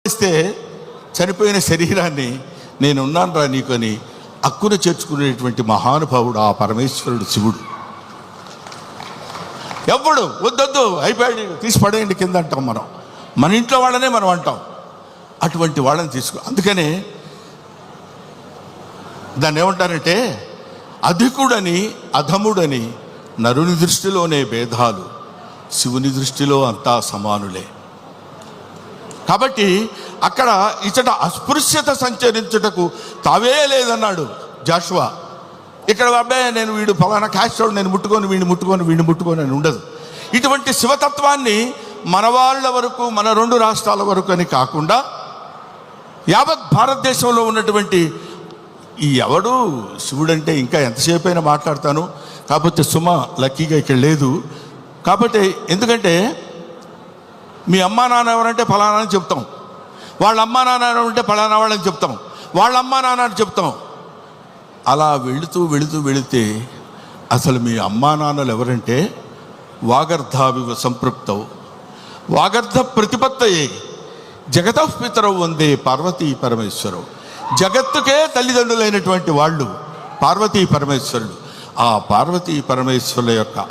ఇస్తే చనిపోయిన శరీరాన్ని నేనున్నాను రా నీకొని అక్కున చేర్చుకునేటువంటి మహానుభావుడు ఆ పరమేశ్వరుడు శివుడు. ఎప్పుడు వద్దొద్దు అయిపోయాడు తీసి పడేయండి కింద అంటాం మనం, మన ఇంట్లో వాళ్ళనే మనం అంటాం. అటువంటి వాళ్ళని అందుకనే దాన్ని ఏమంటారంటే అధికుడని అధముడని నరుని దృష్టిలోనే భేదాలు, శివుని దృష్టిలో అంతా సమానులే. కాబట్టి అక్కడ ఇచ్చట అస్పృశ్యత సంచరించుటకు తావే లేదన్నాడు జాషువా. ఇక్కడ అబ్బాయి నేను వీడు ఫలానా క్యాస్ట్ నేను ముట్టుకొని వీడిని ముట్టుకొని అని ఉండదు. ఇటువంటి శివతత్వాన్ని మన వాళ్ళ వరకు, మన 2 రాష్ట్రాల వరకు అని కాకుండా యావత్ భారతదేశంలో ఉన్నటువంటి ఈ ఎవడు శివుడంటే ఇంకా ఎంతసేపు అయినా మాట్లాడతాను. కాకపోతే సుమ లక్కీగా ఇక్కడ లేదు. కాబట్టి ఎందుకంటే మీ అమ్మా నాన్న ఎవరంటే ఫలానా అని చెప్తాం, వాళ్ళ అమ్మా నాన్న ఎవరంటే ఫలానా వాళ్ళని చెప్తాం, వాళ్ళ అమ్మా నాన్న అని చెప్తాం. అలా వెళితే అసలు మీ అమ్మా నాన్నలు ఎవరంటే వాగర్ధావివ సంపృక్తవు వాగర్ధ ప్రతిపత్తయే జగతః పితరౌ వందే పార్వతీ పరమేశ్వరవు. జగత్తుకే తల్లిదండ్రులైనటువంటి వాళ్ళు పార్వతీ పరమేశ్వరుడు. ఆ పార్వతీ పరమేశ్వరుల యొక్క